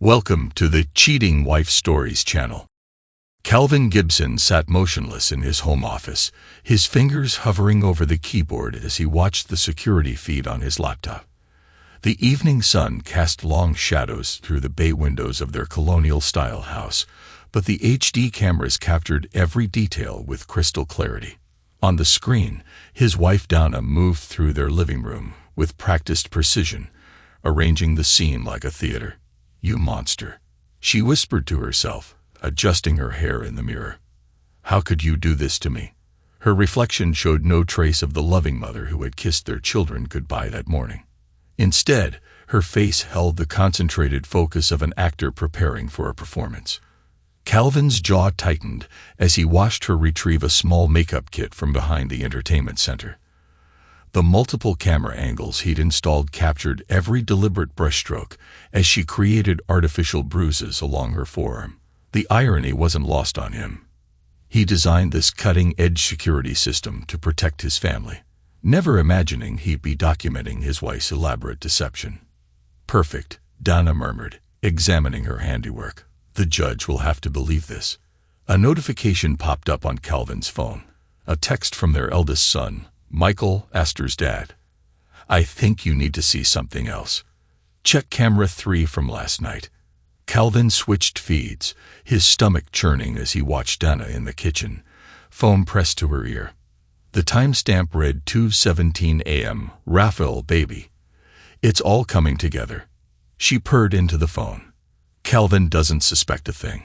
Welcome to the Cheating Wife Stories channel. Calvin Gibson sat motionless in his home office, his fingers hovering over the keyboard as he watched the security feed on his laptop. The evening sun cast long shadows through the bay windows of their colonial-style house, but the HD cameras captured every detail with crystal clarity. On the screen, his wife Donna moved through their living room with practiced precision, arranging the scene like a theater. "You monster," she whispered to herself, adjusting her hair in the mirror. "How could you do this to me?" Her reflection showed no trace of the loving mother who had kissed their children goodbye that morning. Instead, her face held the concentrated focus of an actor preparing for a performance. Calvin's jaw tightened as he watched her retrieve a small makeup kit from behind the entertainment center. The multiple camera angles he'd installed captured every deliberate brushstroke as she created artificial bruises along her forearm. The irony wasn't lost on him. He designed this cutting-edge security system to protect his family, never imagining he'd be documenting his wife's elaborate deception. "Perfect," Donna murmured, examining her handiwork. "The judge will have to believe this." A notification popped up on Calvin's phone, a text from their eldest son, Michael, Esther's dad. "I think you need to see something else. Check camera 3 from last night." Calvin switched feeds, his stomach churning as he watched Donna in the kitchen, phone pressed to her ear. The timestamp read 2:17 a.m. Raphael, baby. "It's all coming together." She purred into the phone. Calvin doesn't suspect a thing.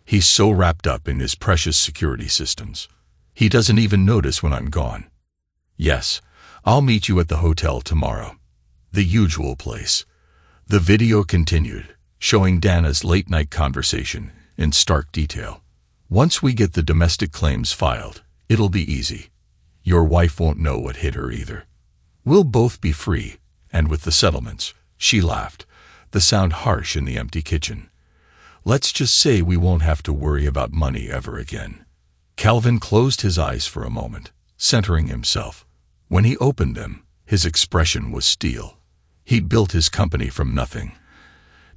He's so wrapped up in his precious security systems. He doesn't even notice when I'm gone. "Yes, I'll meet you at the hotel tomorrow." The usual place. The video continued, showing Dana's late-night conversation in stark detail. "Once we get the domestic claims filed, it'll be easy. Your wife won't know what hit her either. We'll both be free, and with the settlements," she laughed, the sound harsh in the empty kitchen. "Let's just say we won't have to worry about money ever again." Calvin closed his eyes for a moment, centering himself. When he opened them, his expression was steel. He'd built his company from nothing,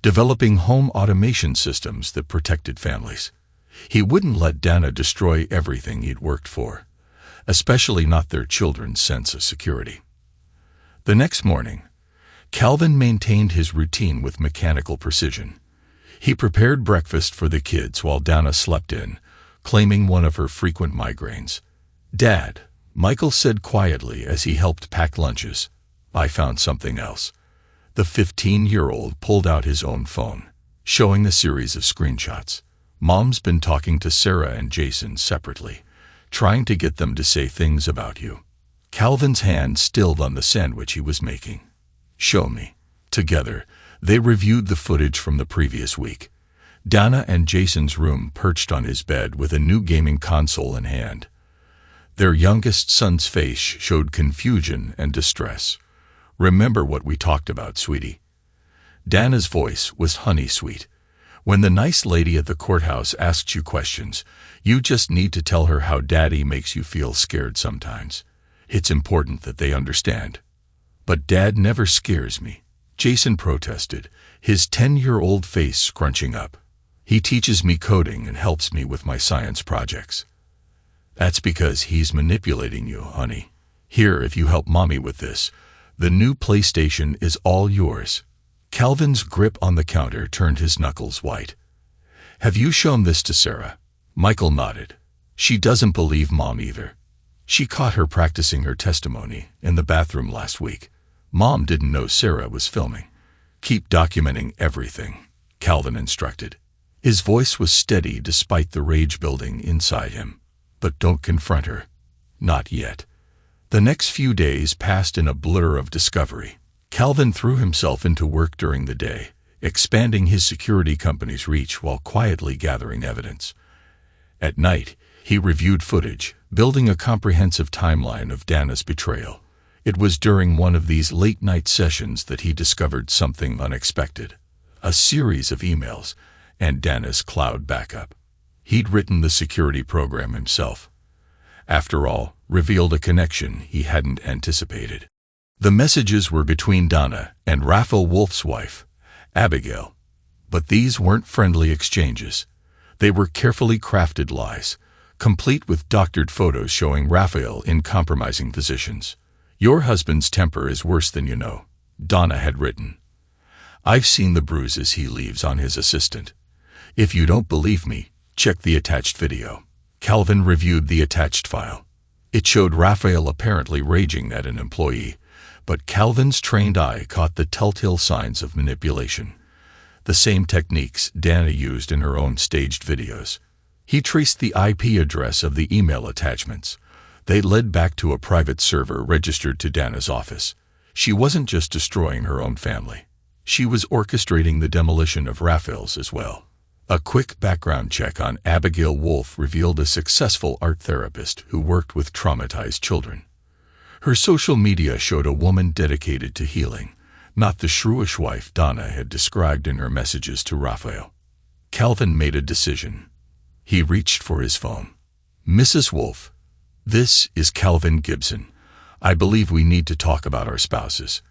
developing home automation systems that protected families. He wouldn't let Dana destroy everything he'd worked for, especially not their children's sense of security. The next morning, Calvin maintained his routine with mechanical precision. He prepared breakfast for the kids while Dana slept in, claiming one of her frequent migraines. "Dad," Michael said quietly as he helped pack lunches, "I found something else." The 15-year-old pulled out his own phone, showing a series of screenshots. "Mom's been talking to Sarah and Jason separately, trying to get them to say things about you." Calvin's hand stilled on the sandwich he was making. "Show me." Together, they reviewed the footage from the previous week. Dana and Jason's room perched on his bed with a new gaming console in hand. Their youngest son's face showed confusion and distress. "Remember what we talked about, sweetie?" Dana's voice was honey-sweet. "When the nice lady at the courthouse asks you questions, you just need to tell her how Daddy makes you feel scared sometimes. It's important that they understand." "But Dad never scares me," Jason protested, his 10-year-old face scrunching up. "He teaches me coding and helps me with my science projects." "That's because he's manipulating you, honey. Here, if you help Mommy with this, the new PlayStation is all yours." Calvin's grip on the counter turned his knuckles white. "Have you shown this to Sarah?" Michael nodded. "She doesn't believe Mom either. She caught her practicing her testimony in the bathroom last week. Mom didn't know Sarah was filming." "Keep documenting everything," Calvin instructed. His voice was steady despite the rage building inside him. "But don't confront her. Not yet." The next few days passed in a blur of discovery. Calvin threw himself into work during the day, expanding his security company's reach while quietly gathering evidence. At night, he reviewed footage, building a comprehensive timeline of Dana's betrayal. It was during one of these late-night sessions that he discovered something unexpected: a series of emails and Dana's cloud backup. He'd written the security program himself. After all, revealed a connection he hadn't anticipated. The messages were between Dana and Raphael Wolf's wife, Abigail. But these weren't friendly exchanges. They were carefully crafted lies, complete with doctored photos showing Raphael in compromising positions. "Your husband's temper is worse than you know," Donna had written. "I've seen the bruises he leaves on his assistant. If you don't believe me, check the attached video." Calvin reviewed the attached file. It showed Raphael apparently raging at an employee, but Calvin's trained eye caught the telltale signs of manipulation. The same techniques Dana used in her own staged videos. He traced the IP address of the email attachments. They led back to a private server registered to Dana's office. She wasn't just destroying her own family. She was orchestrating the demolition of Raphael's as well. A quick background check on Abigail Wolf revealed a successful art therapist who worked with traumatized children. Her social media showed a woman dedicated to healing, not the shrewish wife Donna had described in her messages to Raphael. Calvin made a decision. He reached for his phone. "Mrs. Wolf, this is Calvin Gibson. I believe we need to talk about our spouses."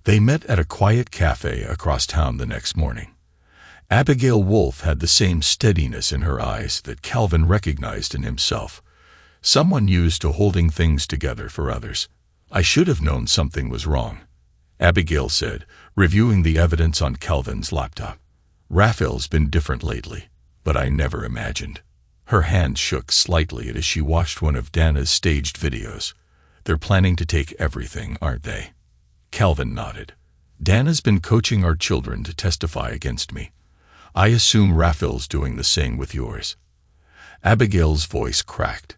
They met at a quiet cafe across town the next morning. Abigail Wolf had the same steadiness in her eyes that Calvin recognized in himself. Someone used to holding things together for others. "I should have known something was wrong," Abigail said, reviewing the evidence on Calvin's laptop. "Raphael's been different lately, but I never imagined." Her hand shook slightly as she watched one of Dana's staged videos. "They're planning to take everything, aren't they?" Calvin nodded. "Dana's been coaching our children to testify against me. I assume Raphael's doing the same with yours." Abigail's voice cracked.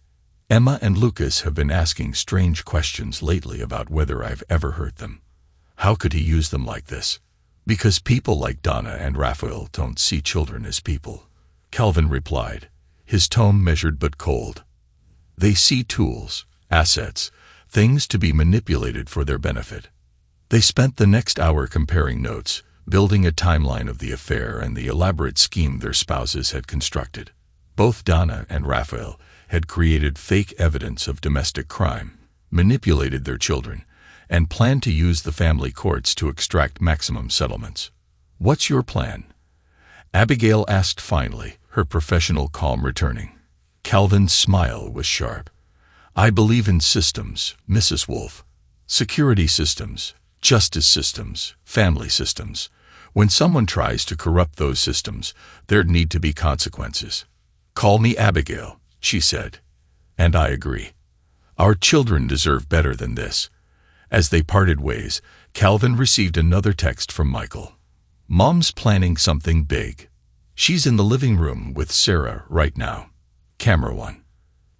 "Emma and Lucas have been asking strange questions lately about whether I've ever hurt them. How could he use them like this?" "Because people like Donna and Raphael don't see children as people," Calvin replied, his tone measured but cold. "They see tools, assets, things to be manipulated for their benefit." They spent the next hour comparing notes, building a timeline of the affair and the elaborate scheme their spouses had constructed. Both Donna and Raphael had created fake evidence of domestic crime, manipulated their children, and planned to use the family courts to extract maximum settlements. "What's your plan?" Abigail asked finally, her professional calm returning. Calvin's smile was sharp. "I believe in systems, Mrs. Wolf. Security systems, justice systems, family systems. When someone tries to corrupt those systems, there need to be consequences." "Call me Abigail," she said. "And I agree. Our children deserve better than this." As they parted ways, Calvin received another text from Michael. "Mom's planning something big. She's in the living room with Sarah right now. Camera 1.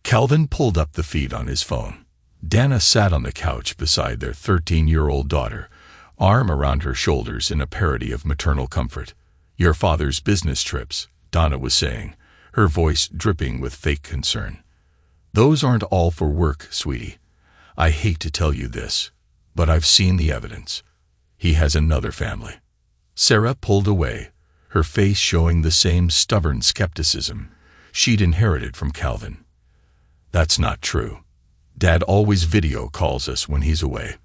Calvin pulled up the feed on his phone. Dana sat on the couch beside their 13-year-old daughter, arm around her shoulders in a parody of maternal comfort. "Your father's business trips," Donna was saying, her voice dripping with fake concern. "Those aren't all for work, sweetie. I hate to tell you this, but I've seen the evidence. He has another family." Sarah pulled away, her face showing the same stubborn skepticism she'd inherited from Calvin. "That's not true. Dad always video calls us when he's away.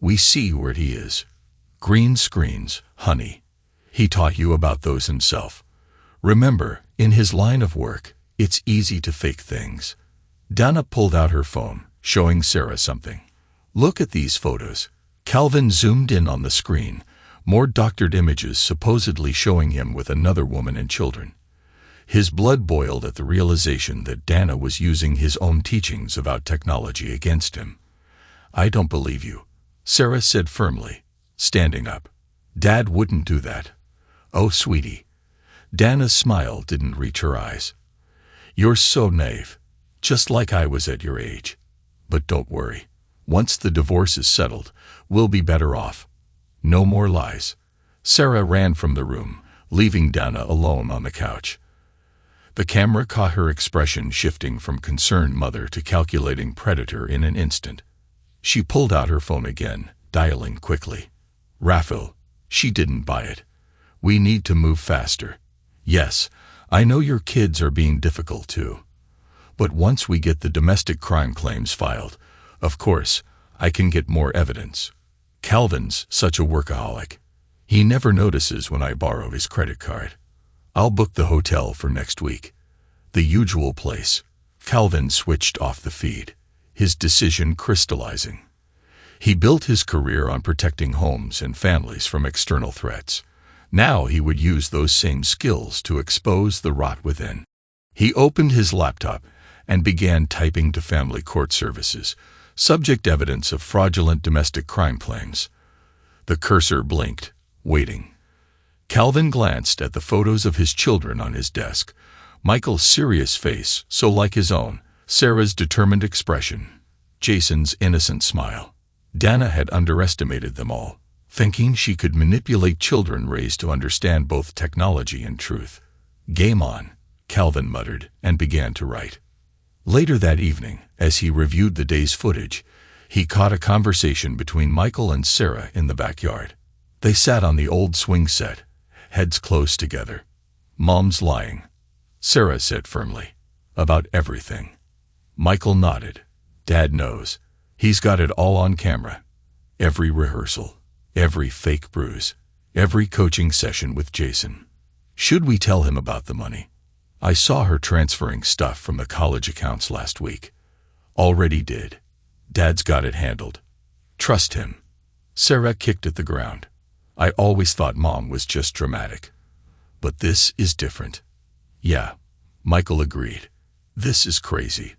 We see where he is." "Green screens, honey. He taught you about those himself. Remember, in his line of work, it's easy to fake things." Donna pulled out her phone, showing Sarah something. "Look at these photos." Calvin zoomed in on the screen, more doctored images supposedly showing him with another woman and children. His blood boiled at the realization that Dana was using his own teachings about technology against him. "I don't believe you," Sarah said firmly, standing up. "Dad wouldn't do that." "Oh, sweetie." Dana's smile didn't reach her eyes. "You're so naive, just like I was at your age. But don't worry. Once the divorce is settled, we'll be better off. No more lies." Sarah ran from the room, leaving Dana alone on the couch. The camera caught her expression shifting from concerned mother to calculating predator in an instant. She pulled out her phone again, dialing quickly. "Raphael." She didn't buy it. "We need to move faster. Yes, I know your kids are being difficult too. But once we get the domestic crime claims filed, of course, I can get more evidence. Calvin's such a workaholic. He never notices when I borrow his credit card. I'll book the hotel for next week. The usual place. Calvin switched off the feed, his decision crystallizing. He built his career on protecting homes and families from external threats. Now he would use those same skills to expose the rot within. He opened his laptop and began typing to family court services, subject evidence of fraudulent domestic crime claims. The cursor blinked, waiting. Calvin glanced at the photos of his children on his desk. Michael's serious face, so like his own, Sarah's determined expression, Jason's innocent smile. Dana had underestimated them all, thinking she could manipulate children raised to understand both technology and truth. Game on, Calvin muttered and began to write. Later that evening, as he reviewed the day's footage, he caught a conversation between Michael and Sarah in the backyard. They sat on the old swing set, heads close together. "Mom's lying," Sarah said firmly, "about everything." Michael nodded. "Dad knows. He's got it all on camera. Every rehearsal, every fake bruise, every coaching session with Jason. Should we tell him about the money? I saw her transferring stuff from the college accounts last week." "Already did. Dad's got it handled. Trust him." Sarah kicked at the ground. "I always thought Mom was just dramatic. But this is different." "Yeah," Michael agreed. "This is crazy.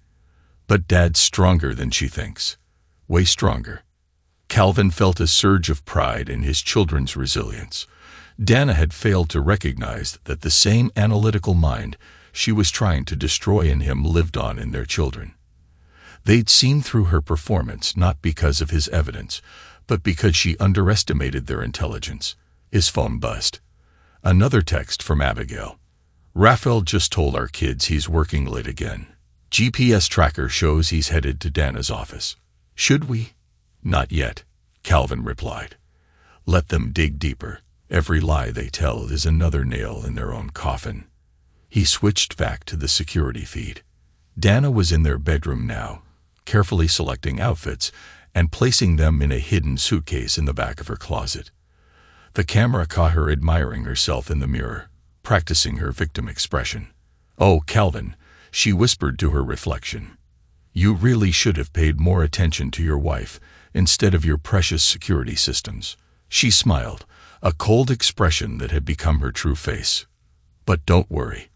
But Dad's stronger than she thinks. Way stronger." Calvin felt a surge of pride in his children's resilience. Dana had failed to recognize that the same analytical mind she was trying to destroy in him lived on in their children. They'd seen through her performance not because of his evidence, but because she underestimated their intelligence. His phone buzzed. Another text from Abigail. "Raphael just told our kids he's working late again. GPS tracker shows he's headed to Dana's office. Should we?" "Not yet," Calvin replied. "Let them dig deeper. Every lie they tell is another nail in their own coffin." He switched back to the security feed. Dana was in their bedroom now, carefully selecting outfits and placing them in a hidden suitcase in the back of her closet. The camera caught her admiring herself in the mirror, practicing her victim expression. "Oh, Calvin," she whispered to her reflection. "You really should have paid more attention to your wife instead of your precious security systems." She smiled, a cold expression that had become her true face. "But don't worry.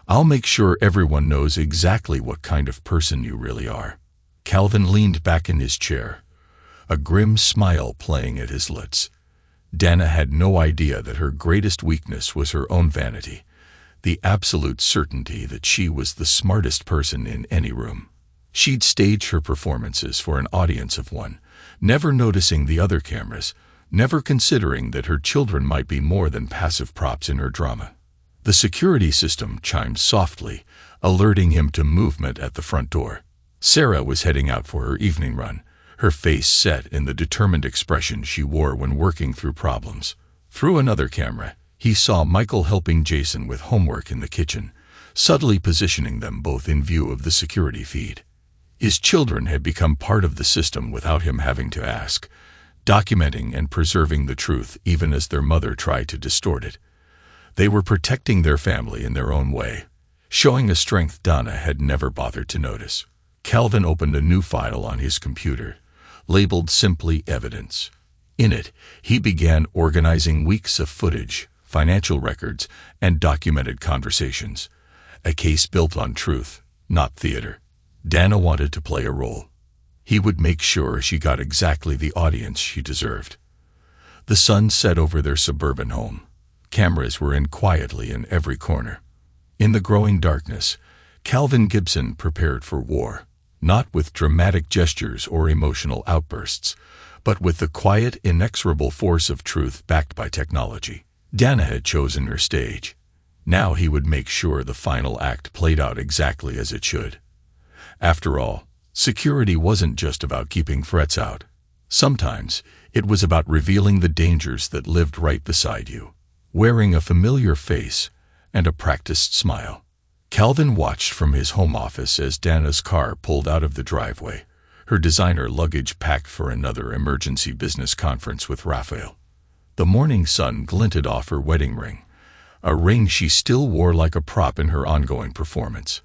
I'll make sure everyone knows exactly what kind of person you really are." Calvin leaned back in his chair, a grim smile playing at his lips. Dana had no idea that her greatest weakness was her own vanity, the absolute certainty that she was the smartest person in any room. She'd stage her performances for an audience of one, never noticing the other cameras, never considering that her children might be more than passive props in her drama. The security system chimed softly, alerting him to movement at the front door. Sarah was heading out for her evening run, her face set in the determined expression she wore when working through problems. Through another camera, he saw Michael helping Jason with homework in the kitchen, subtly positioning them both in view of the security feed. His children had become part of the system without him having to ask, documenting and preserving the truth even as their mother tried to distort it. They were protecting their family in their own way, showing a strength Dana had never bothered to notice. Calvin opened a new file on his computer, labeled simply Evidence. In it, he began organizing weeks of footage, financial records, and documented conversations. A case built on truth, not theater. Dana wanted to play a role. He would make sure she got exactly the audience she deserved. The sun set over their suburban home. Cameras were in quietly in every corner. In the growing darkness, Calvin Gibson prepared for war, not with dramatic gestures or emotional outbursts, but with the quiet, inexorable force of truth backed by technology. Dana had chosen her stage. Now he would make sure the final act played out exactly as it should. After all, security wasn't just about keeping threats out. Sometimes it was about revealing the dangers that lived right beside you. Wearing a familiar face and a practiced smile, Calvin watched from his home office as Dana's car pulled out of the driveway, her designer luggage packed for another emergency business conference with Raphael. The morning sun glinted off her wedding ring, a ring she still wore like a prop in her ongoing performance.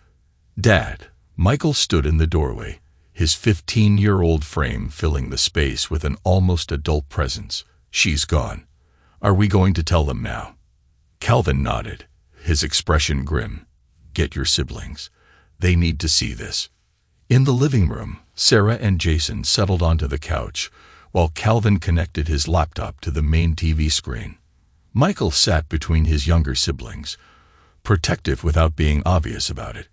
"Dad," Michael stood in the doorway, his 15-year-old frame filling the space with an almost adult presence. "She's gone. Are we going to tell them now?" Calvin nodded, his expression grim. "Get your siblings. They need to see this." In the living room, Sarah and Jason settled onto the couch, while Calvin connected his laptop to the main TV screen. Michael sat between his younger siblings, protective without being obvious about it.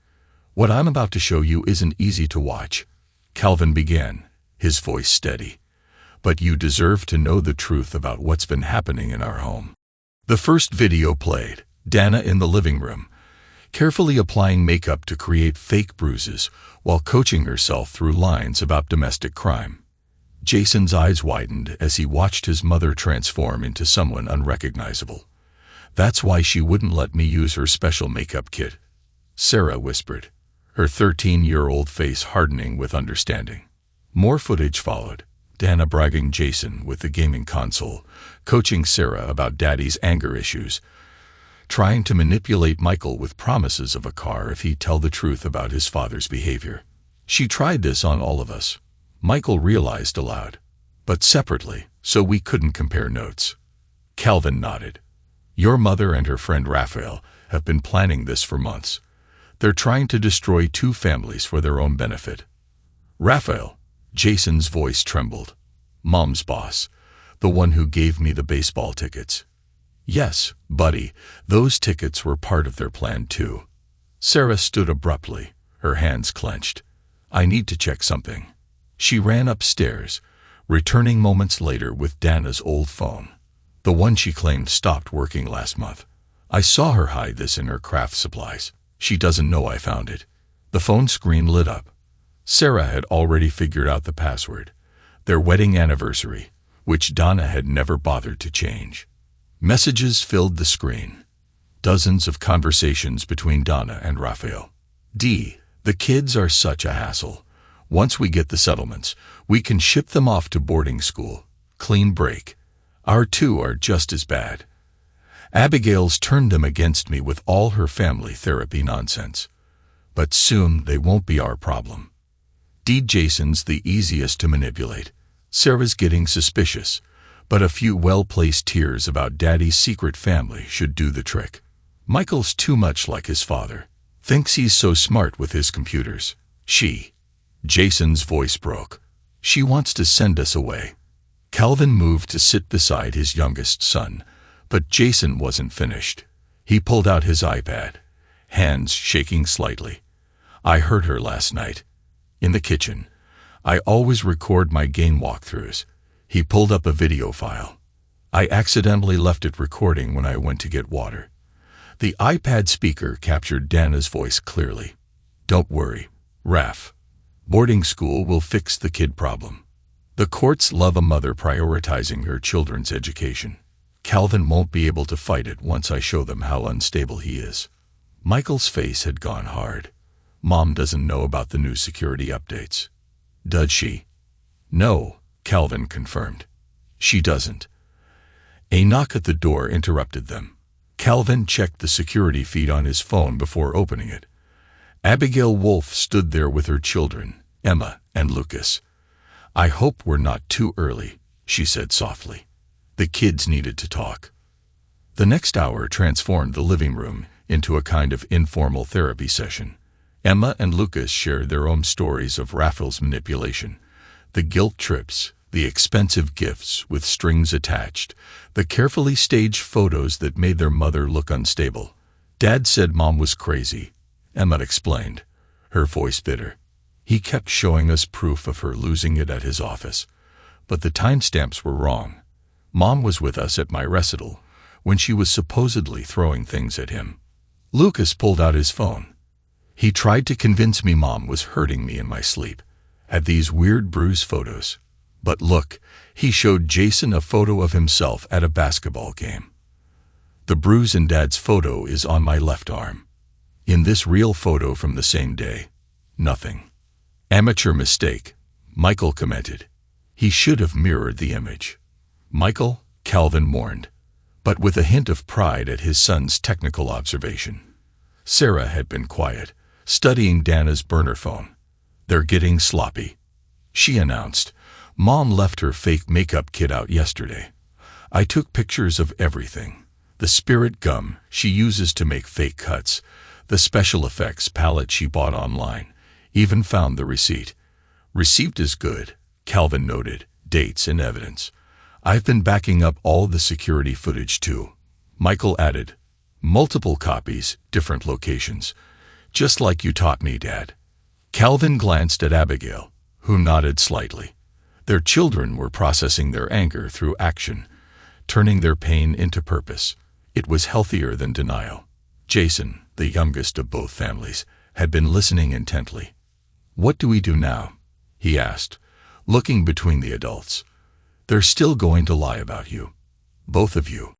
"What I'm about to show you isn't easy to watch," Calvin began, his voice steady. "But you deserve to know the truth about what's been happening in our home." The first video played, Dana in the living room, carefully applying makeup to create fake bruises while coaching herself through lines about domestic crime. Jason's eyes widened as he watched his mother transform into someone unrecognizable. "That's why she wouldn't let me use her special makeup kit," Sarah whispered, her 13-year-old face hardening with understanding. More footage followed, Dana bragging Jason with the gaming console, coaching Sarah about Daddy's anger issues, trying to manipulate Michael with promises of a car if he'd tell the truth about his father's behavior. "She tried this on all of us," Michael realized aloud, "but separately, so we couldn't compare notes." Calvin nodded. "Your mother and her friend Raphael have been planning this for months. They're trying to destroy two families for their own benefit." "Raphael," Jason's voice trembled. "Mom's boss, the one who gave me the baseball tickets." "Yes, buddy, those tickets were part of their plan too." Sarah stood abruptly, her hands clenched. "I need to check something." She ran upstairs, returning moments later with Dana's old phone, the one she claimed stopped working last month. "I saw her hide this in her craft supplies. She doesn't know I found it." The phone screen lit up. Sarah had already figured out the password, their wedding anniversary, which Dana had never bothered to change. Messages filled the screen. Dozens of conversations between Dana and Raphael. The kids are such a hassle. Once we get the settlements, we can ship them off to boarding school. Clean break. Our two are just as bad. Abigail's turned them against me with all her family therapy nonsense. But soon they won't be our problem. Jason's the easiest to manipulate. Sarah's getting suspicious, but a few well-placed tears about Daddy's secret family should do the trick. Michael's too much like his father. Thinks he's so smart with his computers. Jason's voice broke. "She wants to send us away." Calvin moved to sit beside his youngest son, but Jason wasn't finished. He pulled out his iPad, hands shaking slightly. "I heard her last night. In the kitchen. I always record my game walkthroughs." He pulled up a video file. "I accidentally left it recording when I went to get water." The iPad speaker captured Dana's voice clearly. "Don't worry, Raph. Boarding school will fix the kid problem. The courts love a mother prioritizing her children's education. Calvin won't be able to fight it once I show them how unstable he is." Michael's face had gone hard. "Mom doesn't know about the new security updates." "Does she?" "No," Calvin confirmed. "She doesn't." A knock at the door interrupted them. Calvin checked the security feed on his phone before opening it. Abigail Wolfe stood there with her children, Emma and Lucas. "I hope we're not too early," she said softly. The kids needed to talk. The next hour transformed the living room into a kind of informal therapy session. Emma and Lucas shared their own stories of Raphael's manipulation, the guilt trips, the expensive gifts with strings attached, the carefully staged photos that made their mother look unstable. "Dad said Mom was crazy," Emma explained, her voice bitter. "He kept showing us proof of her losing it at his office, but the timestamps were wrong. Mom was with us at my recital when she was supposedly throwing things at him." Lucas pulled out his phone. "He tried to convince me Mom was hurting me in my sleep. Had these weird bruise photos. But look," he showed Jason a photo of himself at a basketball game. "The bruise in Dad's photo is on my left arm. In this real photo from the same day, nothing." "Amateur mistake," Michael commented. "He should have mirrored the image." "Michael," Calvin warned, but with a hint of pride at his son's technical observation. Sarah had been quiet, studying Dana's burner phone. "They're getting sloppy," she announced. "Mom left her fake makeup kit out yesterday. I took pictures of everything. The spirit gum she uses to make fake cuts, the special effects palette she bought online, even found the receipt." "Receipt is good," Calvin noted, "dates and evidence. I've been backing up all the security footage too," Michael added. "Multiple copies, different locations. Just like you taught me, Dad." Calvin glanced at Abigail, who nodded slightly. Their children were processing their anger through action, turning their pain into purpose. It was healthier than denial. Jason, the youngest of both families, had been listening intently. "What do we do now?" he asked, looking between the adults. "They're still going to lie about you. Both of you."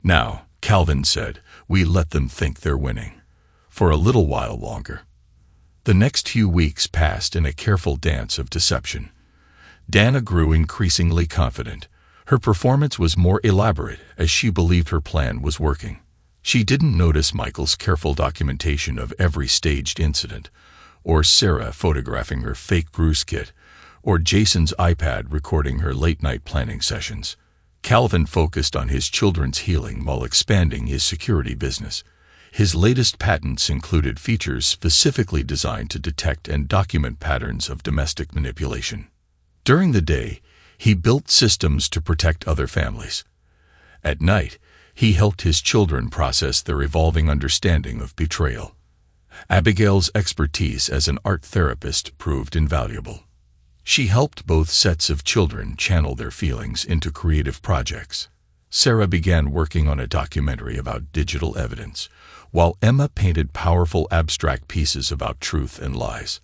"Now," Calvin said, "we let them think they're winning. For a little while longer." The next few weeks passed in a careful dance of deception. Dana grew increasingly confident. Her performance was more elaborate as she believed her plan was working. She didn't notice Michael's careful documentation of every staged incident, or Sarah photographing her fake bruise kit, or Jason's iPad recording her late-night planning sessions. Calvin focused on his children's healing while expanding his security business. His latest patents included features specifically designed to detect and document patterns of domestic manipulation. During the day, he built systems to protect other families. At night, he helped his children process their evolving understanding of betrayal. Abigail's expertise as an art therapist proved invaluable. She helped both sets of children channel their feelings into creative projects. Sarah began working on a documentary about digital evidence, while Emma painted powerful abstract pieces about truth and lies.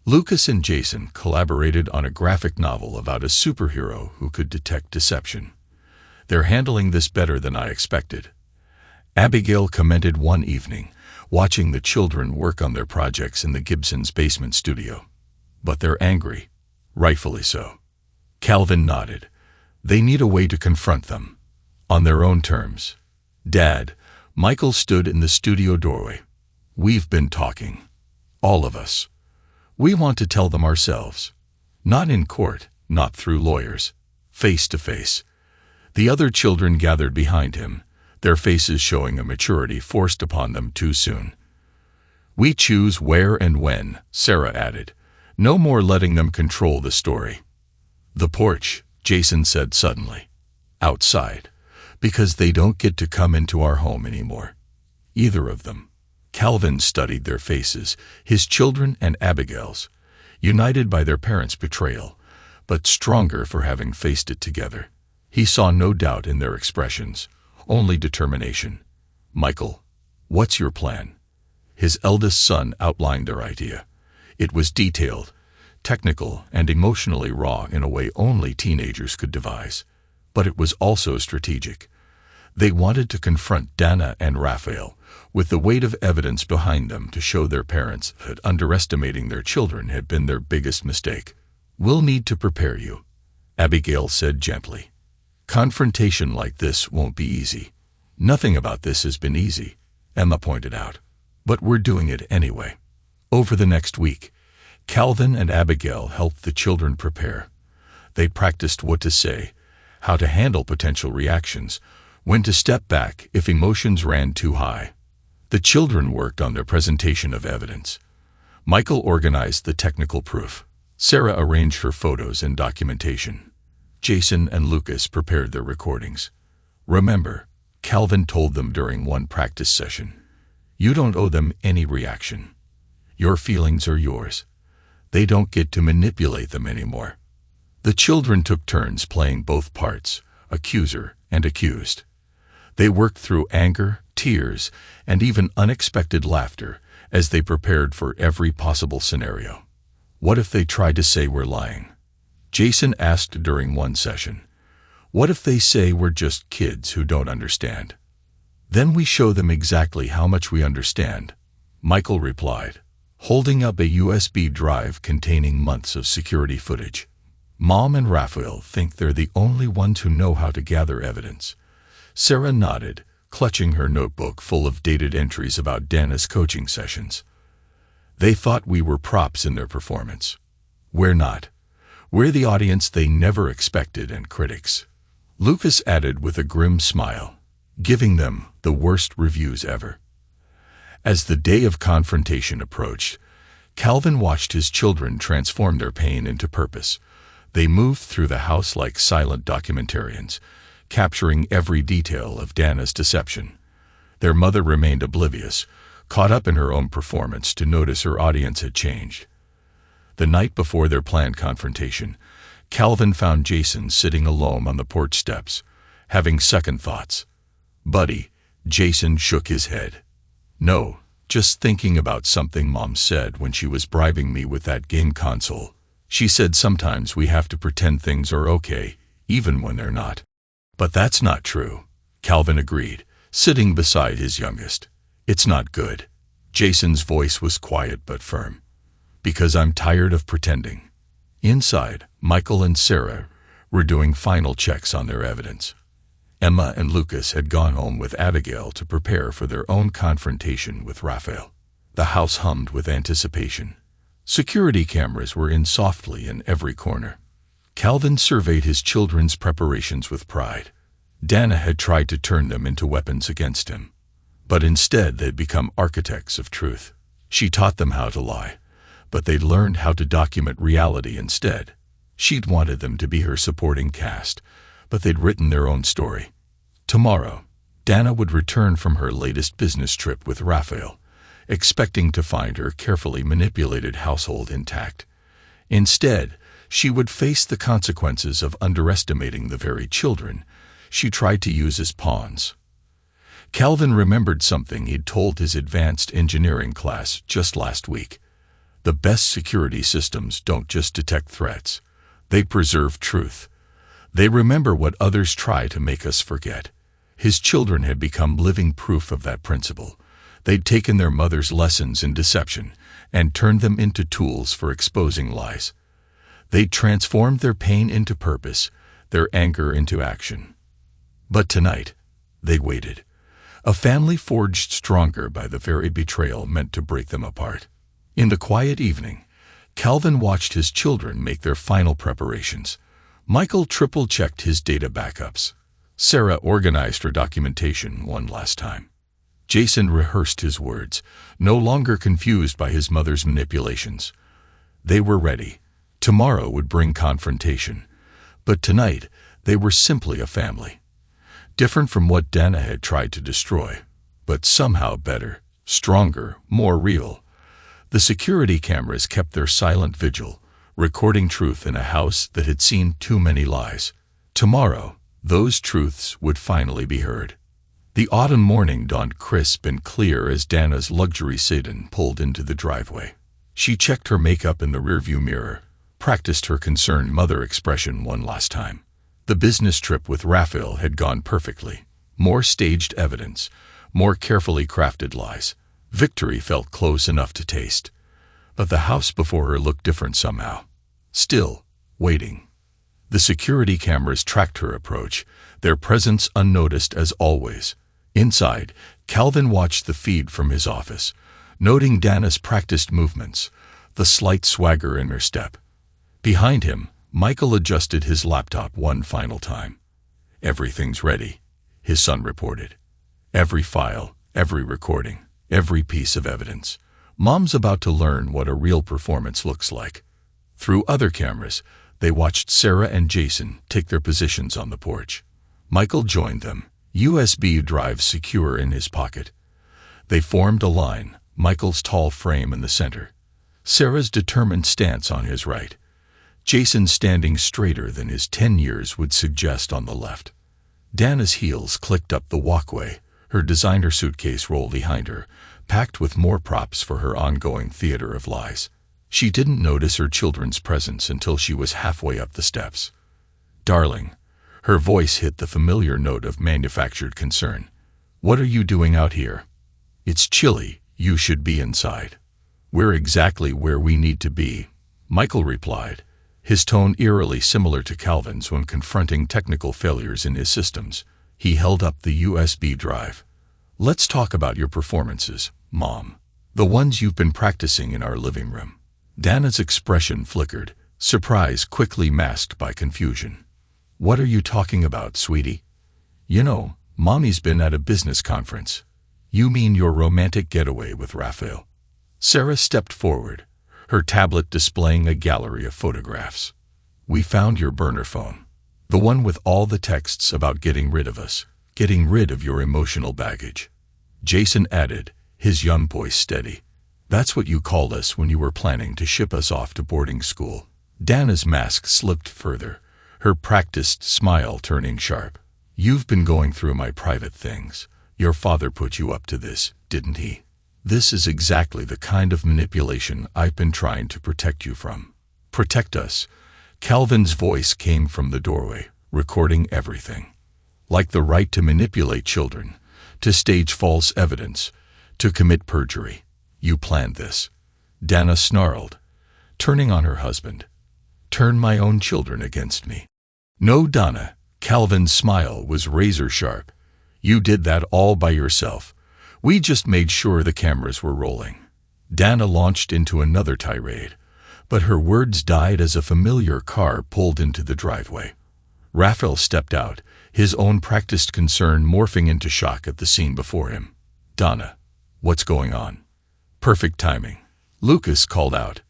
Lucas and Jason collaborated on a graphic novel about a superhero who could detect deception. "They're handling this better than I expected," Abigail commented one evening, watching the children work on their projects in the Gibsons' basement studio. "But they're angry." "Rightfully so." Calvin nodded. "They need a way to confront them. On their own terms." "Dad," Michael stood in the studio doorway. "We've been talking. All of us. We want to tell them ourselves. Not in court, not through lawyers. Face to face." The other children gathered behind him, their faces showing a maturity forced upon them too soon. "We choose where and when," Sarah added. "No more letting them control the story." "The porch," Jason said suddenly. "Outside. Because they don't get to come into our home anymore. Either of them." Calvin studied their faces, his children and Abigail's, united by their parents' betrayal, but stronger for having faced it together. He saw no doubt in their expressions, only determination. "Michael, what's your plan?" His eldest son outlined their idea. It was detailed, technical, and emotionally raw in a way only teenagers could devise. But it was also strategic. They wanted to confront Dana and Raphael, with the weight of evidence behind them to show their parents that underestimating their children had been their biggest mistake. "We'll need to prepare you," Abigail said gently. "Confrontation like this won't be easy." "Nothing about this has been easy," Emma pointed out. "But we're doing it anyway." Over the next week, Calvin and Abigail helped the children prepare. They practiced what to say, how to handle potential reactions, when to step back if emotions ran too high. The children worked on their presentation of evidence. Michael organized the technical proof. Sarah arranged her photos and documentation. Jason and Lucas prepared their recordings. "Remember," Calvin told them during one practice session, "you don't owe them any reaction. Your feelings are yours. They don't get to manipulate them anymore." The children took turns playing both parts, accuser and accused. They worked through anger, tears, and even unexpected laughter as they prepared for every possible scenario. "What if they tried to say we're lying?" Jason asked during one session. "What if they say we're just kids who don't understand?" "Then we show them exactly how much we understand," Michael replied, holding up a USB drive containing months of security footage. Mom and Raphael think they're the only ones who know how to gather evidence. Sarah nodded, clutching her notebook full of dated entries about Dana's coaching sessions. They thought we were props in their performance. We're not. We're the audience they never expected and critics. Lucas added with a grim smile, giving them the worst reviews ever. As the day of confrontation approached, Calvin watched his children transform their pain into purpose. They moved through the house like silent documentarians, capturing every detail of Dana's deception. Their mother remained oblivious, caught up in her own performance to notice her audience had changed. The night before their planned confrontation, Calvin found Jason sitting alone on the porch steps, having second thoughts. "Buddy," Jason shook his head. "No, just thinking about something Mom said when she was bribing me with that game console. She said sometimes we have to pretend things are okay, even when they're not." "But that's not true," Calvin agreed, sitting beside his youngest. "It's not good." Jason's voice was quiet but firm. "Because I'm tired of pretending." Inside, Michael and Sarah were doing final checks on their evidence. Emma and Lucas had gone home with Abigail to prepare for their own confrontation with Raphael. The house hummed with anticipation. Security cameras were in softly in every corner. Calvin surveyed his children's preparations with pride. Dana had tried to turn them into weapons against him, but instead they'd become architects of truth. She taught them how to lie, but they'd learned how to document reality instead. She'd wanted them to be her supporting cast, but they'd written their own story. Tomorrow, Dana would return from her latest business trip with Raphael, expecting to find her carefully manipulated household intact. Instead, she would face the consequences of underestimating the very children she tried to use as pawns. Calvin remembered something he'd told his advanced engineering class just last week. The best security systems don't just detect threats, they preserve truth. They remember what others try to make us forget. His children had become living proof of that principle. They'd taken their mother's lessons in deception and turned them into tools for exposing lies. They'd transformed their pain into purpose, their anger into action. But tonight, they waited. A family forged stronger by the very betrayal meant to break them apart. In the quiet evening, Calvin watched his children make their final preparations. Michael triple-checked his data backups. Sarah organized her documentation one last time. Jason rehearsed his words, no longer confused by his mother's manipulations. They were ready. Tomorrow would bring confrontation, but tonight they were simply a family. Different from what Dana had tried to destroy, but somehow better, stronger, more real. The security cameras kept their silent vigil, recording truth in a house that had seen too many lies. Tomorrow, those truths would finally be heard. The autumn morning dawned crisp and clear as Dana's luxury sedan pulled into the driveway. She checked her makeup in the rearview mirror, practiced her concerned mother expression one last time. The business trip with Raphael had gone perfectly. More staged evidence, more carefully crafted lies. Victory felt close enough to taste. But the house before her looked different somehow. Still, waiting. The security cameras tracked her approach, their presence unnoticed as always. Inside, Calvin watched the feed from his office, noting Dana's practiced movements, the slight swagger in her step. Behind him, Michael adjusted his laptop one final time. "Everything's ready," his son reported. "Every file, every recording, every piece of evidence. Mom's about to learn what a real performance looks like." Through other cameras, they watched Sarah and Jason take their positions on the porch. Michael joined them, USB drive secure in his pocket. They formed a line, Michael's tall frame in the center, Sarah's determined stance on his right, Jason standing straighter than his 10 years would suggest on the left. Dana's heels clicked up the walkway, her designer suitcase rolled behind her, packed with more props for her ongoing theater of lies. She didn't notice her children's presence until she was halfway up the steps. "Darling," her voice hit the familiar note of manufactured concern. "What are you doing out here?" "It's chilly, you should be inside." "We're exactly where we need to be," Michael replied, his tone eerily similar to Calvin's when confronting technical failures in his systems. He held up the USB drive. "Let's talk about your performances, Mom. The ones you've been practicing in our living room." Dana's expression flickered, surprise quickly masked by confusion. "What are you talking about, sweetie?" "You know, Mommy's been at a business conference." "You mean your romantic getaway with Raphael?" Sarah stepped forward, her tablet displaying a gallery of photographs. "We found your burner phone. The one with all the texts about getting rid of us, getting rid of your emotional baggage." Jason added, his young voice steady. "That's what you called us when you were planning to ship us off to boarding school." Dana's mask slipped further, her practiced smile turning sharp. "You've been going through my private things. Your father put you up to this, didn't he? This is exactly the kind of manipulation I've been trying to protect you from." "Protect us?" Calvin's voice came from the doorway, recording everything. "Like the right to manipulate children, to stage false evidence, to commit perjury. You planned this." Dana snarled, turning on her husband. "Turn my own children against me?" "No, Dana." Calvin's smile was razor sharp. "You did that all by yourself. We just made sure the cameras were rolling." Dana launched into another tirade, but her words died as a familiar car pulled into the driveway. Raphael stepped out, his own practiced concern morphing into shock at the scene before him. "Dana, what's going on?" "Perfect timing," Lucas called out.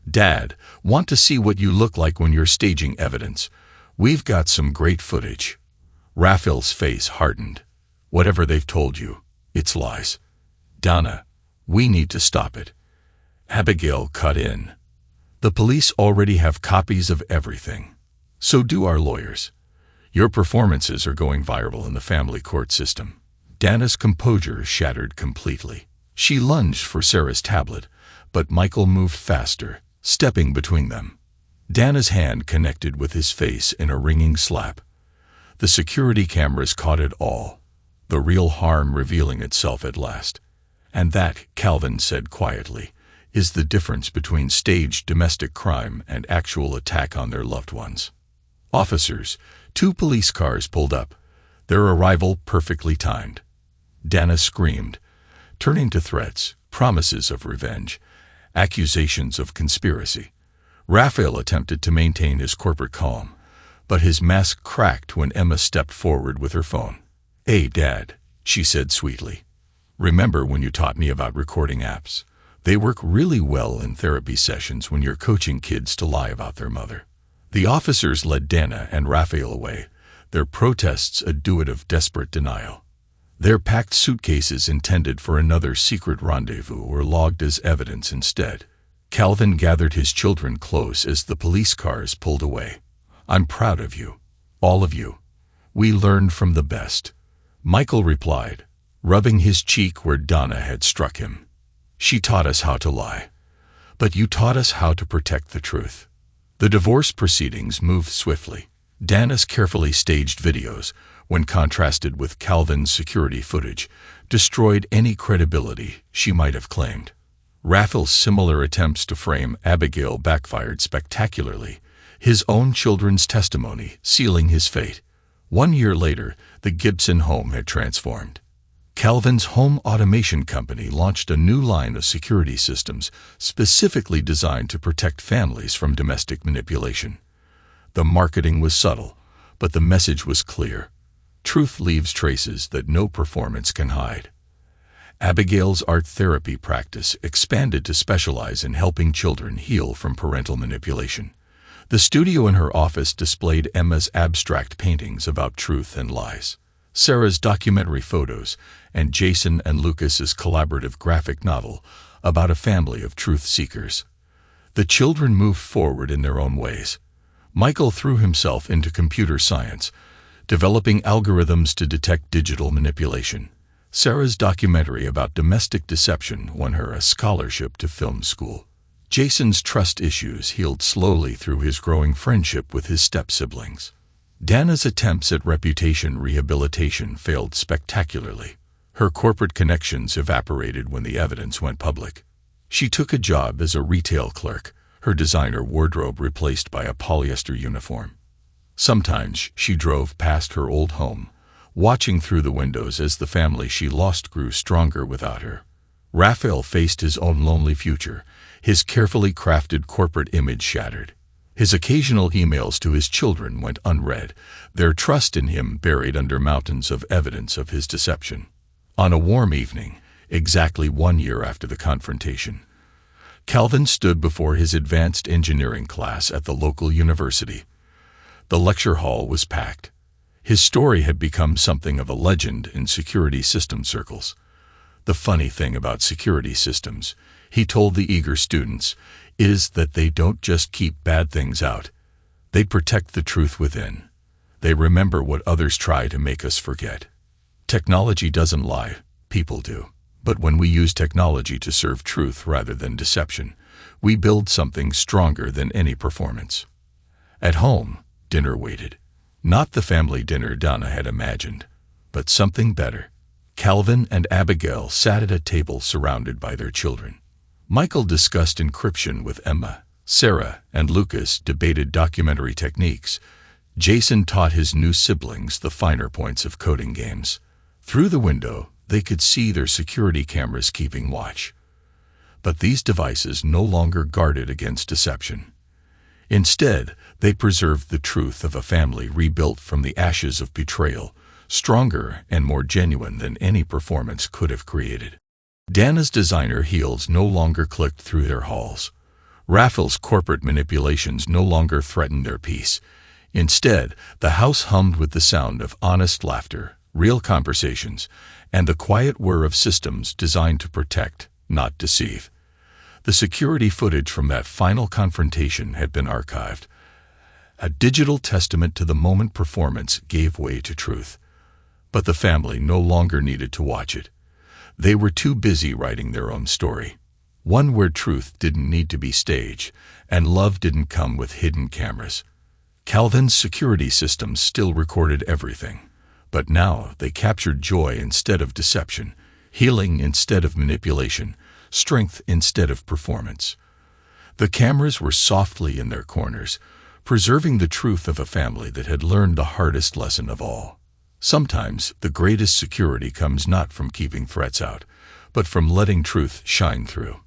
"Dad, want to see what you look like when you're staging evidence? We've got some great footage." Raphael's face hardened. "Whatever they've told you, it's lies." "Dana, we need to stop it." Abigail cut in. "The police already have copies of everything. So do our lawyers. Your performances are going viral in the family court system." Dana's composure shattered completely. She lunged for Sarah's tablet, but Michael moved faster, stepping between them. Dana's hand connected with his face in a ringing slap. The security cameras caught it all, the real harm revealing itself at last. "And that," Calvin said quietly, "is the difference between staged domestic crime and actual attack on their loved ones." "Officers," 2 police cars pulled up, their arrival perfectly timed. Dana screamed, turning to threats, promises of revenge, accusations of conspiracy. Raphael attempted to maintain his corporate calm, but his mask cracked when Emma stepped forward with her phone. "Hey, Dad," she said sweetly. "Remember when you taught me about recording apps? They work really well in therapy sessions when you're coaching kids to lie about their mother." The officers led Dana and Raphael away, their protests a duet of desperate denial. Their packed suitcases intended for another secret rendezvous were logged as evidence instead. Calvin gathered his children close as the police cars pulled away. "I'm proud of you, all of you. We learned from the best," Michael replied, rubbing his cheek where Dana had struck him. "She taught us how to lie, but you taught us how to protect the truth." The divorce proceedings moved swiftly. Dana's carefully staged videos, when contrasted with Calvin's security footage, destroyed any credibility she might have claimed. Raphael's similar attempts to frame Abigail backfired spectacularly, his own children's testimony sealing his fate. 1 year later, the Gibson home had transformed. Calvin's home automation company launched a new line of security systems specifically designed to protect families from domestic manipulation. The marketing was subtle, but the message was clear. Truth leaves traces that no performance can hide. Abigail's art therapy practice expanded to specialize in helping children heal from parental manipulation. The studio in her office displayed Emma's abstract paintings about truth and lies, Sarah's documentary photos, and Jason and Lucas's collaborative graphic novel about a family of truth seekers. The children moved forward in their own ways. Michael threw himself into computer science, developing algorithms to detect digital manipulation. Sarah's documentary about domestic deception won her a scholarship to film school. Jason's trust issues healed slowly through his growing friendship with his step-siblings. Dana's attempts at reputation rehabilitation failed spectacularly. Her corporate connections evaporated when the evidence went public. She took a job as a retail clerk, her designer wardrobe replaced by a polyester uniform. Sometimes she drove past her old home, watching through the windows as the family she lost grew stronger without her. Raphael faced his own lonely future, his carefully crafted corporate image shattered. His occasional emails to his children went unread, their trust in him buried under mountains of evidence of his deception. On a warm evening, exactly 1 year after the confrontation, Calvin stood before his advanced engineering class at the local university. The lecture hall was packed. His story had become something of a legend in security system circles. The funny thing about security systems, he told the eager students, is that they don't just keep bad things out. They protect the truth within. They remember what others try to make us forget. Technology doesn't lie, people do. But when we use technology to serve truth rather than deception, we build something stronger than any performance. At home, dinner waited. Not the family dinner Donna had imagined, but something better. Calvin and Abigail sat at a table surrounded by their children. Michael discussed encryption with Emma. Sarah and Lucas debated documentary techniques. Jason taught his new siblings the finer points of coding games. Through the window, they could see their security cameras keeping watch. But these devices no longer guarded against deception. Instead, they preserved the truth of a family rebuilt from the ashes of betrayal, stronger and more genuine than any performance could have created. Dana's designer heels no longer clicked through their halls. Raphael's corporate manipulations no longer threatened their peace. Instead, the house hummed with the sound of honest laughter, real conversations, and the quiet whir of systems designed to protect, not deceive. The security footage from that final confrontation had been archived, a digital testament to the moment performance gave way to truth. But the family no longer needed to watch it. They were too busy writing their own story, one where truth didn't need to be staged, and love didn't come with hidden cameras. Calvin's security systems still recorded everything, but now they captured joy instead of deception, healing instead of manipulation, strength instead of performance. The cameras were softly in their corners, preserving the truth of a family that had learned the hardest lesson of all. Sometimes the greatest security comes not from keeping threats out, but from letting truth shine through.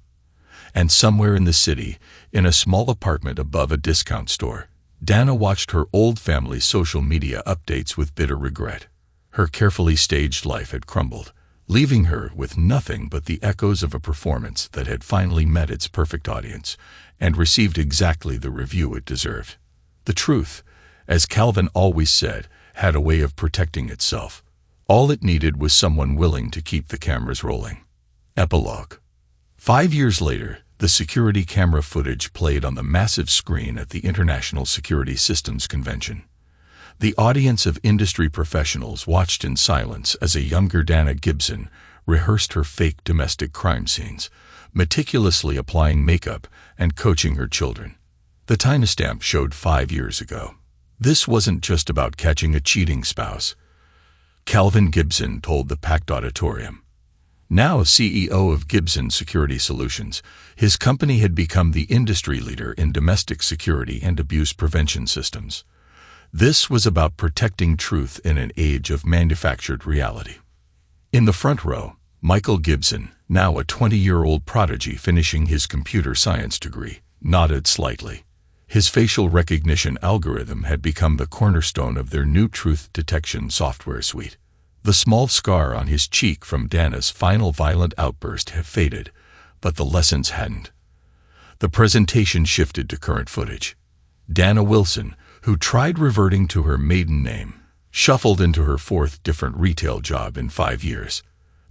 And somewhere in the city, in a small apartment above a discount store, Dana watched her old family's social media updates with bitter regret. Her carefully staged life had crumbled, leaving her with nothing but the echoes of a performance that had finally met its perfect audience and received exactly the review it deserved. The truth, as Calvin always said, had a way of protecting itself. All it needed was someone willing to keep the cameras rolling. Epilogue. 5 years later, the security camera footage played on the massive screen at the International Security Systems Convention. The audience of industry professionals watched in silence as a younger Dana Gibson rehearsed her fake domestic crime scenes, meticulously applying makeup and coaching her children. The timestamp showed 5 years ago. This wasn't just about catching a cheating spouse, Calvin Gibson told the packed auditorium. Now CEO of Gibson Security Solutions, his company had become the industry leader in domestic security and abuse prevention systems. This was about protecting truth in an age of manufactured reality. In the front row, Michael Gibson, now a 20-year-old prodigy finishing his computer science degree, nodded slightly. His facial recognition algorithm had become the cornerstone of their new truth detection software suite. The small scar on his cheek from Dana's final violent outburst had faded, but the lessons hadn't. The presentation shifted to current footage. Dana Wilson, who tried reverting to her maiden name, shuffled into her fourth different retail job in 5 years.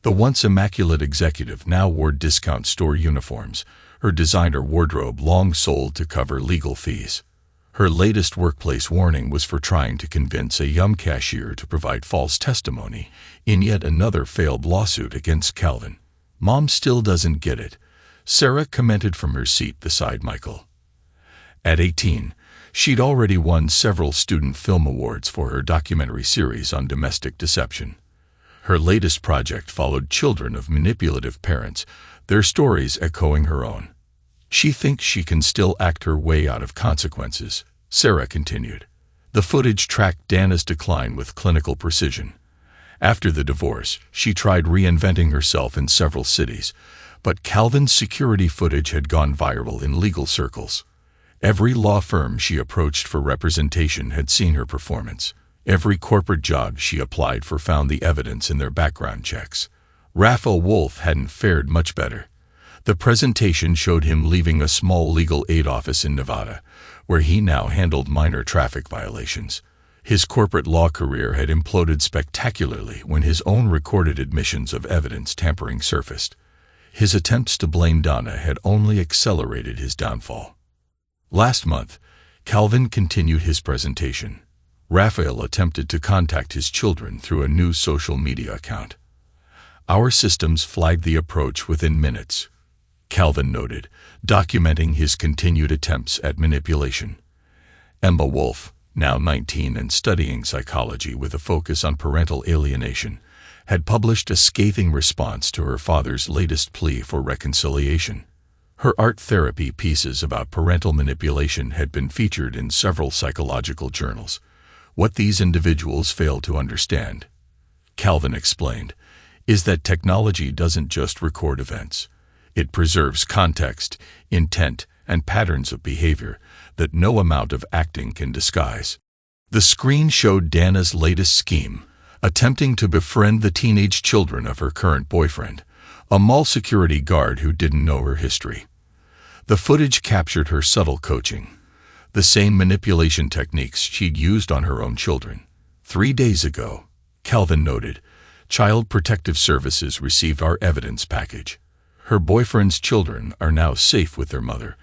The once immaculate executive now wore discount store uniforms, her designer wardrobe long sold to cover legal fees. Her latest workplace warning was for trying to convince a young cashier to provide false testimony in yet another failed lawsuit against Calvin. "Mom still doesn't get it," Sarah commented from her seat beside Michael. At 18, she'd already won several student film awards for her documentary series on domestic deception. Her latest project followed children of manipulative parents, their stories echoing her own. She thinks she can still act her way out of consequences, Sarah continued. The footage tracked Dana's decline with clinical precision. After the divorce, she tried reinventing herself in several cities, but Calvin's security footage had gone viral in legal circles. Every law firm she approached for representation had seen her performance. Every corporate job she applied for found the evidence in their background checks. Raphael Wolf hadn't fared much better. The presentation showed him leaving a small legal aid office in Nevada, where he now handled minor traffic violations. His corporate law career had imploded spectacularly when his own recorded admissions of evidence tampering surfaced. His attempts to blame Dana had only accelerated his downfall. Last month, Calvin continued his presentation. Raphael attempted to contact his children through a new social media account. Our systems flagged the approach within minutes, Calvin noted, documenting his continued attempts at manipulation. Emma Wolf, now 19 and studying psychology with a focus on parental alienation, had published a scathing response to her father's latest plea for reconciliation. Her art therapy pieces about parental manipulation had been featured in several psychological journals. What these individuals fail to understand, Calvin explained, is that technology doesn't just record events. It preserves context, intent, and patterns of behavior that no amount of acting can disguise. The screen showed Dana's latest scheme, attempting to befriend the teenage children of her current boyfriend, a mall security guard who didn't know her history. The footage captured her subtle coaching, the same manipulation techniques she'd used on her own children. 3 days ago, Calvin noted, Child Protective Services received our evidence package. Her boyfriend's children are now safe with their mother,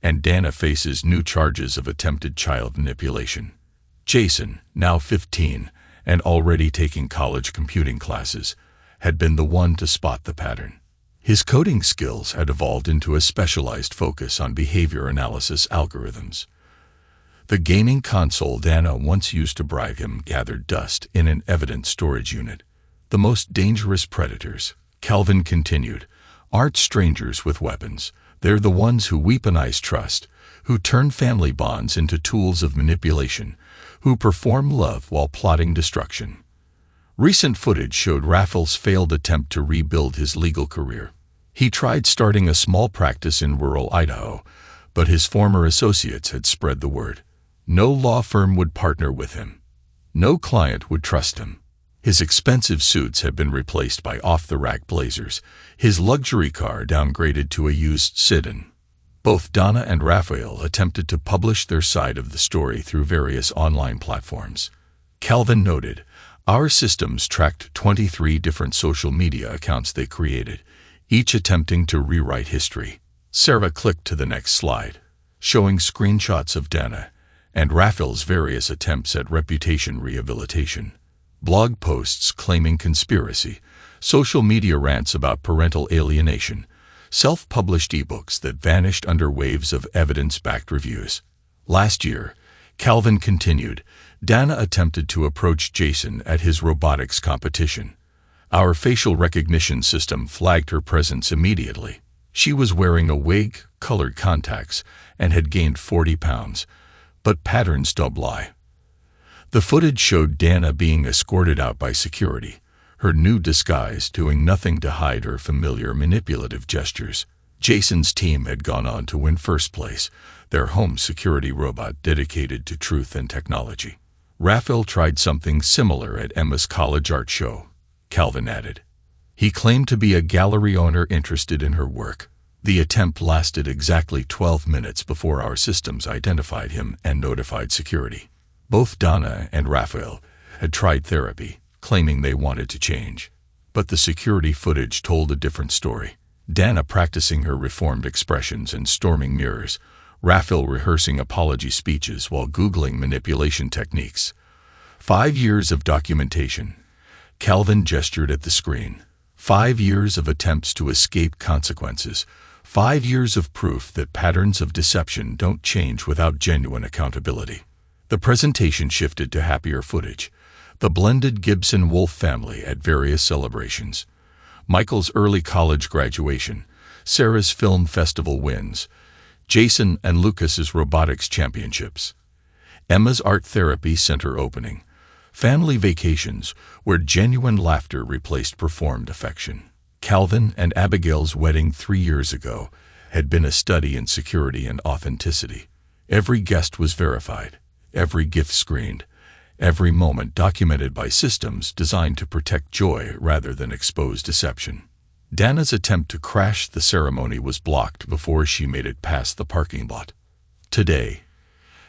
and Dana faces new charges of attempted child manipulation. Jason, now 15 and already taking college computing classes, had been the one to spot the pattern. His coding skills had evolved into a specialized focus on behavior analysis algorithms. The gaming console Dana once used to bribe him gathered dust in an evidence storage unit. The most dangerous predators, Calvin continued, aren't strangers with weapons. They're the ones who weaponize trust, who turn family bonds into tools of manipulation, who perform love while plotting destruction. Recent footage showed Raphael's failed attempt to rebuild his legal career. He tried starting a small practice in rural Idaho, but his former associates had spread the word. No law firm would partner with him. No client would trust him. His expensive suits had been replaced by off-the-rack blazers, his luxury car downgraded to a used sedan. Both Dana and Raphael attempted to publish their side of the story through various online platforms. Calvin noted, our systems tracked 23 different social media accounts they created, each attempting to rewrite history. Sarah clicked to the next slide, showing screenshots of Dana and Raphael's various attempts at reputation rehabilitation. Blog posts claiming conspiracy, social media rants about parental alienation, self-published ebooks that vanished under waves of evidence-backed reviews. Last year, Calvin continued, Dana attempted to approach Jason at his robotics competition. Our facial recognition system flagged her presence immediately. She was wearing a wig, colored contacts, and had gained 40 pounds. But patterns don't lie. The footage showed Dana being escorted out by security, her new disguise doing nothing to hide her familiar manipulative gestures. Jason's team had gone on to win first place, their home security robot dedicated to truth and technology. Raphael tried something similar at Emma's college art show, Calvin added. He claimed to be a gallery owner interested in her work. The attempt lasted exactly 12 minutes before our systems identified him and notified security. Both Dana and Raphael had tried therapy, claiming they wanted to change. But the security footage told a different story. Dana practicing her reformed expressions and storming mirrors, Raphael rehearsing apology speeches while Googling manipulation techniques. 5 years of documentation. Calvin gestured at the screen. 5 years of attempts to escape consequences. 5 years of proof that patterns of deception don't change without genuine accountability. The presentation shifted to happier footage. The blended Gibson-Wolf family at various celebrations. Michael's early college graduation, Sarah's film festival wins, Jason and Lucas's robotics championships. Emma's art therapy center opening. Family vacations, where genuine laughter replaced performed affection. Calvin and Abigail's wedding 3 years ago had been a study in security and authenticity. Every guest was verified, every gift screened, every moment documented by systems designed to protect joy rather than expose deception. Dana's attempt to crash the ceremony was blocked before she made it past the parking lot. Today,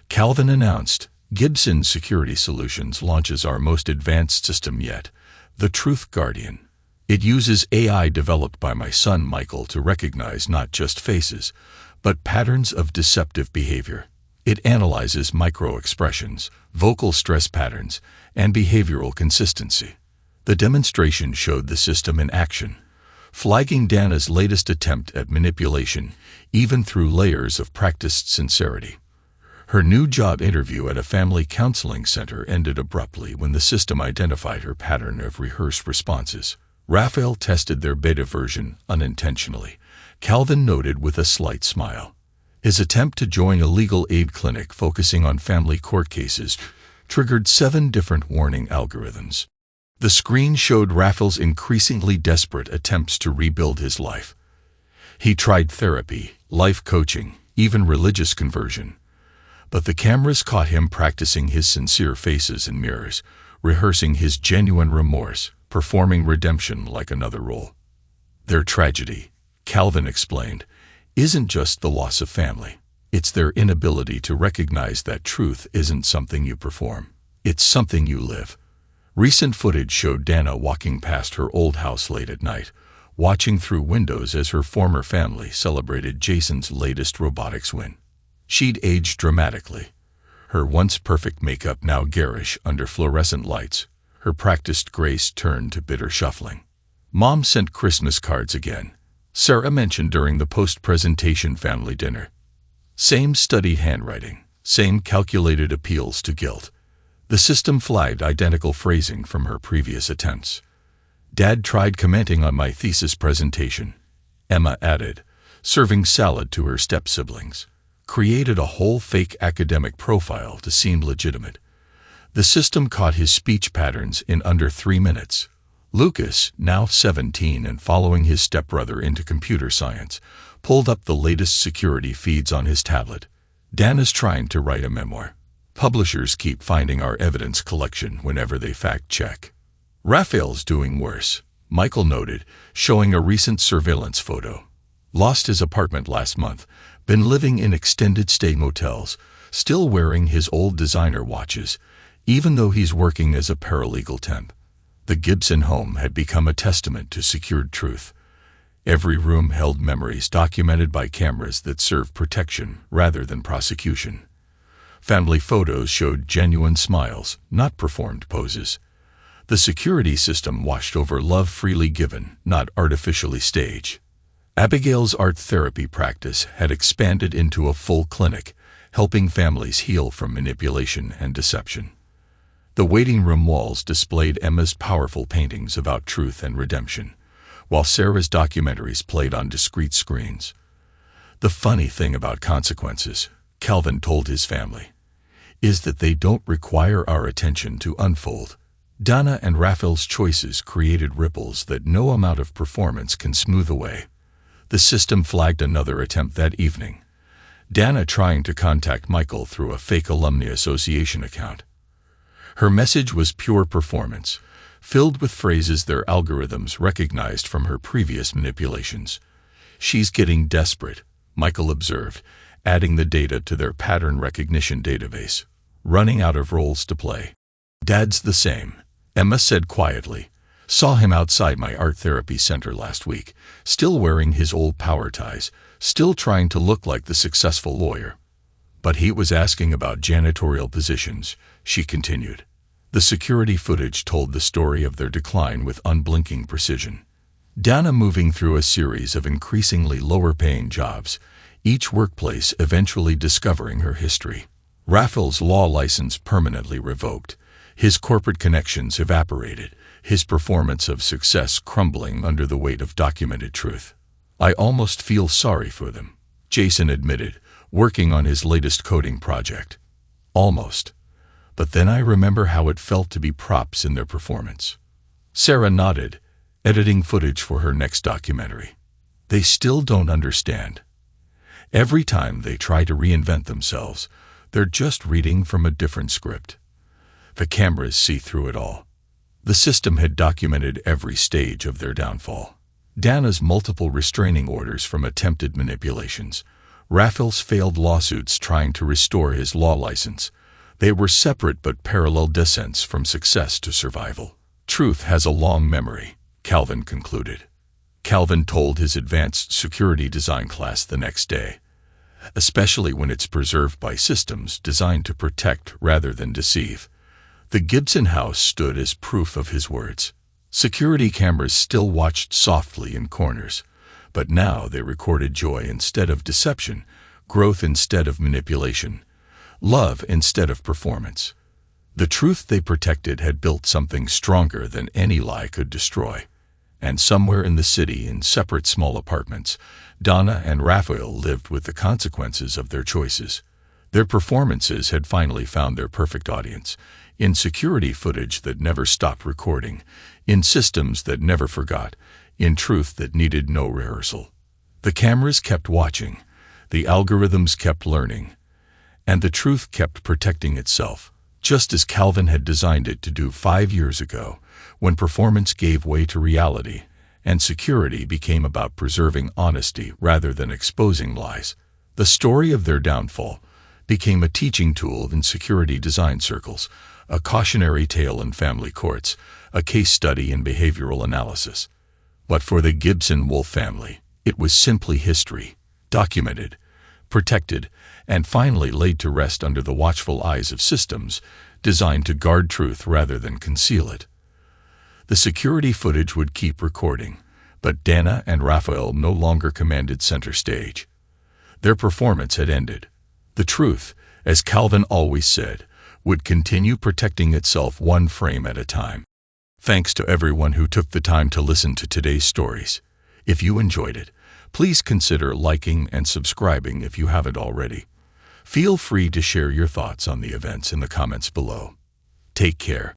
Calvin announced, Gibson Security Solutions launches our most advanced system yet, the Truth Guardian. It uses AI developed by my son Michael to recognize not just faces, but patterns of deceptive behavior. It analyzes micro-expressions, vocal stress patterns, and behavioral consistency. The demonstration showed the system in action, flagging Dana's latest attempt at manipulation, even through layers of practiced sincerity. Her new job interview at a family counseling center ended abruptly when the system identified her pattern of rehearsed responses. Raphael tested their beta version unintentionally, Calvin noted with a slight smile. His attempt to join a legal aid clinic focusing on family court cases triggered 7 different warning algorithms. The screen showed Raphael's increasingly desperate attempts to rebuild his life. He tried therapy, life coaching, even religious conversion. But the cameras caught him practicing his sincere faces in mirrors, rehearsing his genuine remorse, performing redemption like another role. Their tragedy, Calvin explained, isn't just the loss of family. It's their inability to recognize that truth isn't something you perform. It's something you live. Recent footage showed Dana walking past her old house late at night, watching through windows as her former family celebrated Jason's latest robotics win. She'd aged dramatically, her once perfect makeup now garish under fluorescent lights, her practiced grace turned to bitter shuffling. Mom sent Christmas cards again, Sarah mentioned during the post-presentation family dinner. Same studied handwriting, same calculated appeals to guilt. The system flagged identical phrasing from her previous attempts. Dad tried commenting on my thesis presentation, Emma added, serving salad to her step-siblings. Created a whole fake academic profile to seem legitimate. The system caught his speech patterns in under 3 minutes. Lucas, now 17 and following his stepbrother into computer science, pulled up the latest security feeds on his tablet. Dana's trying to write a memoir. Publishers keep finding our evidence collection whenever they fact-check. Raphael's doing worse, Michael noted, showing a recent surveillance photo. Lost his apartment last month, been living in extended-stay motels, still wearing his old designer watches, even though he's working as a paralegal temp. The Gibson home had become a testament to secured truth. Every room held memories documented by cameras that served protection rather than prosecution. Family photos showed genuine smiles, not performed poses. The security system watched over love freely given, not artificially staged. Abigail's art therapy practice had expanded into a full clinic, helping families heal from manipulation and deception. The waiting room walls displayed Emma's powerful paintings about truth and redemption, while Sarah's documentaries played on discrete screens. The funny thing about consequences, Calvin told his family, is that they don't require our attention to unfold. Dana and Raphael's choices created ripples that no amount of performance can smooth away. The system flagged another attempt that evening, Dana trying to contact Michael through a fake alumni association account. Her message was pure performance, filled with phrases their algorithms recognized from her previous manipulations. She's getting desperate, Michael observed, adding the data to their pattern recognition database. Running out of roles to play. Dad's the same, Emma said quietly. Saw him outside my art therapy center last week, still wearing his old power ties, still trying to look like the successful lawyer. But he was asking about janitorial positions, she continued. The security footage told the story of their decline with unblinking precision. Dana moving through a series of increasingly lower-paying jobs, each workplace eventually discovering her history. Raphael's law license permanently revoked, his corporate connections evaporated, his performance of success crumbling under the weight of documented truth. I almost feel sorry for them, Jason admitted, working on his latest coding project. Almost. But then I remember how it felt to be props in their performance. Sarah nodded, editing footage for her next documentary. They still don't understand. Every time they try to reinvent themselves, they're just reading from a different script. The cameras see through it all. The system had documented every stage of their downfall. Dana's multiple restraining orders from attempted manipulations, Raphael's failed lawsuits trying to restore his law license. They were separate but parallel descents from success to survival. Truth has a long memory, Calvin concluded. Calvin told his advanced security design class the next day, especially when it's preserved by systems designed to protect rather than deceive. The Gibson house stood as proof of his words. Security cameras still watched softly in corners, but now they recorded joy instead of deception, growth instead of manipulation, love instead of performance. The truth they protected had built something stronger than any lie could destroy. And somewhere in the city, in separate small apartments, Dana and Raphael lived with the consequences of their choices. Their performances had finally found their perfect audience, in security footage that never stopped recording, in systems that never forgot, in truth that needed no rehearsal. The cameras kept watching, the algorithms kept learning, and the truth kept protecting itself, just as Calvin had designed it to do 5 years ago, when performance gave way to reality, and security became about preserving honesty rather than exposing lies. The story of their downfall became a teaching tool in security design circles, a cautionary tale in family courts, a case study in behavioral analysis. But for the Gibson-Wolfe family, it was simply history, documented, protected, and finally laid to rest under the watchful eyes of systems designed to guard truth rather than conceal it. The security footage would keep recording, but Dana and Raphael no longer commanded center stage. Their performance had ended. The truth, as Calvin always said, would continue protecting itself one frame at a time. Thanks to everyone who took the time to listen to today's stories. If you enjoyed it, please consider liking and subscribing if you haven't already. Feel free to share your thoughts on the events in the comments below. Take care.